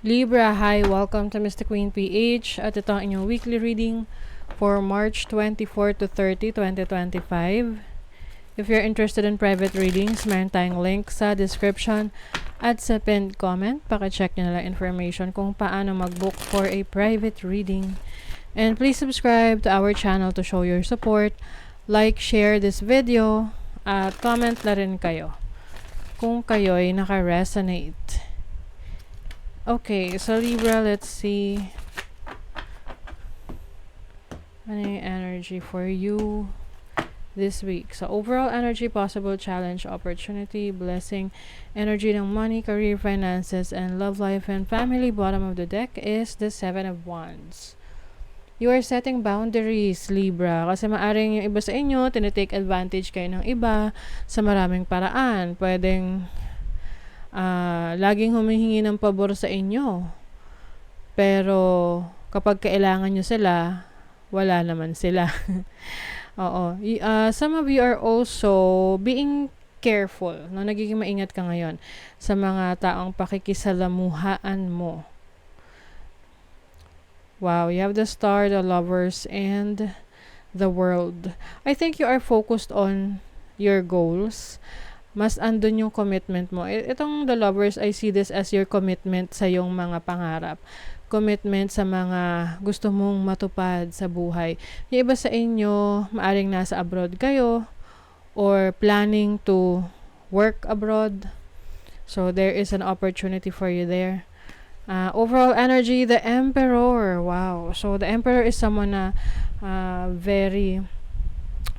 Libra, hi! Welcome to Mr. Queen PH at ito ang inyong weekly reading for March 24 to 30, 2025. If you're interested in private readings, meron tayong link sa description at sa pinned comment. Pakicheck nyo na lang information kung paano mag-book for a private reading. And please subscribe to our channel to show your support. Like, share this video at comment na rin kayo kung kayo'y naka-resonate. Okay, so Libra, let's see. Ano yung energy for you this week? So, overall energy, possible challenge, opportunity, blessing, energy ng money, career, finances, and love life and family. Bottom of the deck is the Seven of Wands. You are setting boundaries, Libra. Kasi maaring yung iba sa inyo, tinitake advantage kayo ng iba sa maraming paraan. Pwedeng laging humihingi ng pabor sa inyo. Pero kapag kailangan nyo sila, wala naman sila. Oo. Some of you are also being careful. No? Nagiging maingat ka ngayon sa mga taong pakikisalamuhaan mo. Wow, you have the Star, the Lovers, and the World. I think you are focused on your goals. Mas andun yung commitment mo. Itong the Lovers, I see this as your commitment sa yung mga pangarap. Commitment sa mga gusto mong matupad sa buhay. Yung iba sa inyo, maaring nasa abroad kayo or planning to work abroad. So, there is an opportunity for you there. Overall energy, the Emperor. Wow. So, the Emperor is someone na very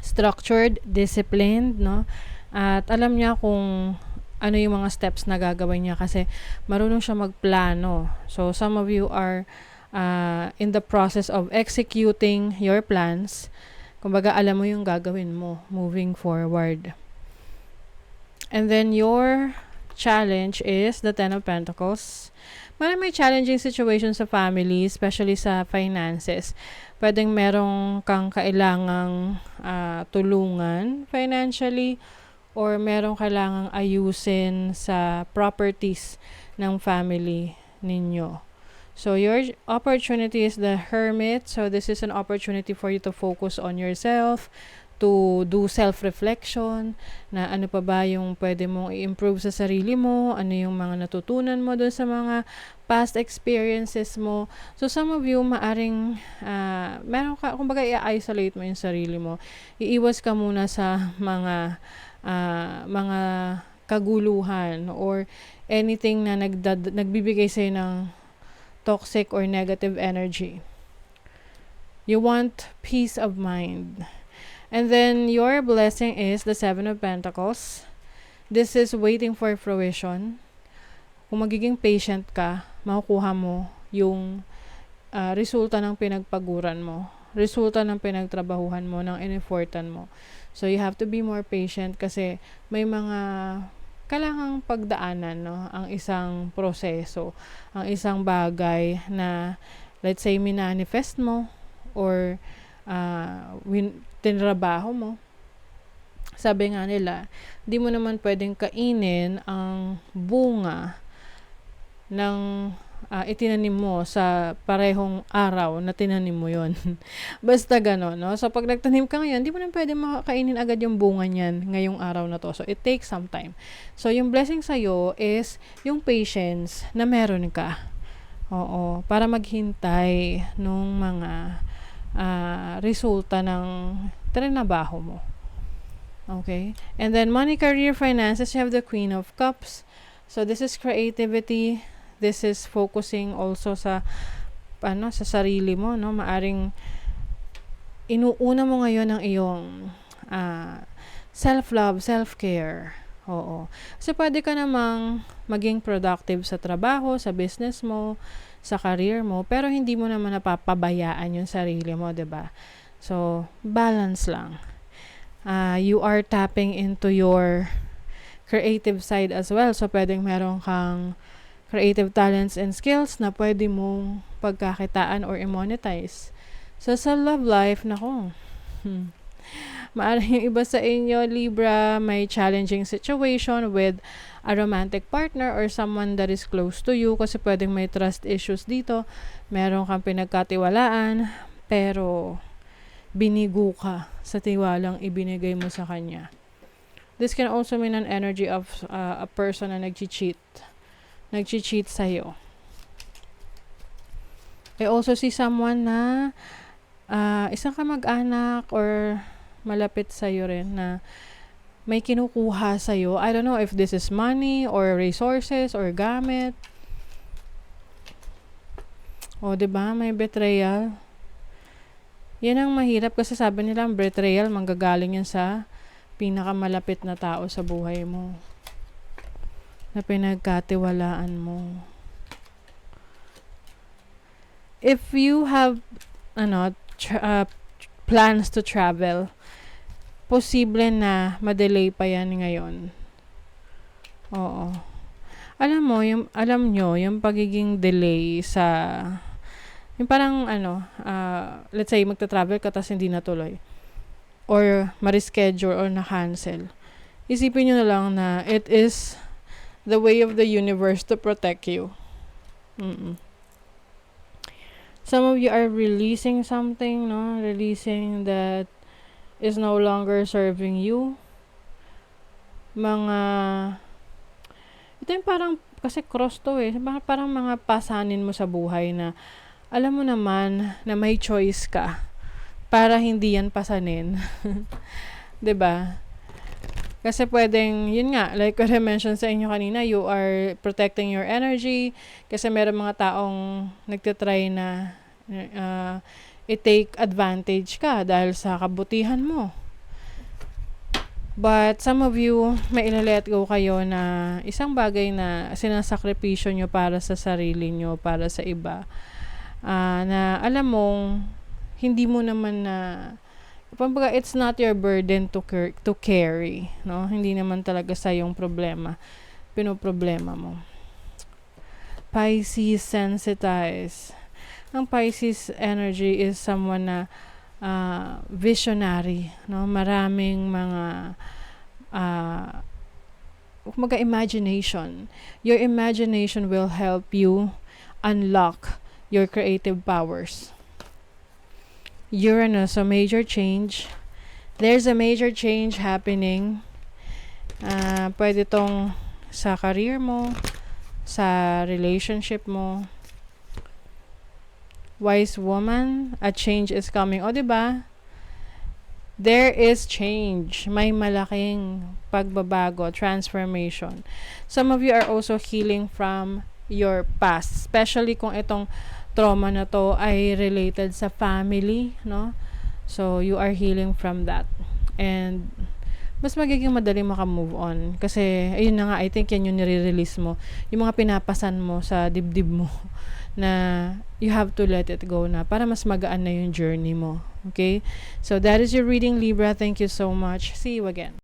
structured, disciplined, no? At alam niya kung ano yung mga steps na gagawin niya kasi marunong siya magplano. So, some of you are in the process of executing your plans. Kumbaga, alam mo yung gagawin mo moving forward. And then, your challenge is the Ten of Pentacles. May challenging situation sa family, especially sa finances. Pwedeng merong kang kailangang tulungan financially, or merong kailangang ayusin sa properties ng family ninyo. So, your opportunity is the Hermit. So, this is an opportunity for you to focus on yourself, to do self-reflection, na ano pa ba yung pwede mong i-improve sa sarili mo, ano yung mga natutunan mo doon sa mga past experiences mo. So, some of you, maaring, meron ka, kumbaga, i-isolate mo yung sarili mo. Iiwas ka muna sa mga kaguluhan or anything na nagbibigay sa'yo ng toxic or negative energy. You want peace of mind. And then your blessing is the Seven of Pentacles. This is waiting for fruition. Kung magiging patient ka, makukuha mo yung resulta ng pinagpaguran mo, resulta ng pinagtrabahuhan mo, ng in-effortan mo. So, you have to be more patient kasi may mga kailangang pagdaanan, no? Ang isang proseso, ang isang bagay na, let's say, minanifest mo or tinrabaho mo. Sabi nga nila, di mo naman pwedeng kainin ang bunga ng itinanim mo sa parehong araw na tinanim mo yon. Basta gano'n, no? So, pag nagtanim ka ngayon, di mo naman pwede makakainin agad yung bunga niyan ngayong araw na to. So, it takes some time. So, yung blessing sa'yo is yung patience na meron ka. Oo, para maghintay nung mga resulta ng trinabaho mo. Okay? And then, money, career, finances, you have the Queen of Cups. So, this is creativity. This is focusing also sa sa sarili mo, no? Maaring inuuna mo ngayon ang iyong self-love, self-care. Oo. Kasi pwede ka namang maging productive sa trabaho, sa business mo, sa career mo, pero hindi mo naman napapabayaan yung sarili mo, 'di ba? So, balance lang. You are tapping into your creative side as well. So, pwedeng meron kang creative talents and skills na pwede mong pagkakitaan or i-monetize. So, sa love life, nako, Maaaring yung iba sa inyo, Libra, may challenging situation with a romantic partner or someone that is close to you kasi pwedeng may trust issues dito. Meron kang pinagkatiwalaan, pero binigo ka sa tiwalang ibinigay mo sa kanya. This can also mean an energy of a person na nag-cheat sa'yo. I also see someone na isang kamag-anak or malapit sa'yo rin na may kinukuha sa'yo. I don't know if this is money or resources or gamit. O, diba? May betrayal. Yan ang mahirap kasi sabi nila ang betrayal manggagaling yan sa pinakamalapit na tao sa buhay mo. Na pinagkatiwalaan mo. If you have plans to travel, posible na ma-delay pa yan ngayon. Oo. Alam nyo, yung pagiging delay sa, yung parang let's say magta-travel ka tas hindi natuloy. Or ma-reschedule or na-cancel. Isipin nyo na lang na it is the way of the universe to protect you. Some of you are releasing something, no? Releasing that is no longer serving you. Ito yung parang, kasi cross to parang mga pasanin mo sa buhay na, alam mo naman na may choice ka para hindi yan pasanin. 'Di ba? Kasi pwedeng, yun nga, like what I mentioned sa inyo kanina, you are protecting your energy kasi meron mga taong nagtatry na i-take advantage ka dahil sa kabutihan mo. But some of you, may ila-let go kayo na isang bagay na sinasakripisyo nyo para sa sarili nyo, para sa iba. Na alam mong, hindi mo naman na kumbaga, it's not your burden to carry, no? Hindi naman talaga sa yung problema, pinoproblema mo. Pisces sensitized. Ang Pisces energy is someone na visionary, no? Maraming mga kumbaga imagination. Your imagination will help you unlock your creative powers. Uranus, a major change. There's a major change happening. Pwede tong sa career mo, sa relationship mo. Wise woman, a change is coming. O, diba? There is change. May malaking pagbabago, transformation. Some of you are also healing from your past, especially kung itong trauma na to ay related sa family, no? So, you are healing from that. And, mas magiging madali maka-move on. Kasi, ayun na nga, I think yan yung nire-release mo. Yung mga pinapasan mo sa dibdib mo na you have to let it go na para mas magaan na yung journey mo. Okay? So, that is your reading, Libra. Thank you so much. See you again.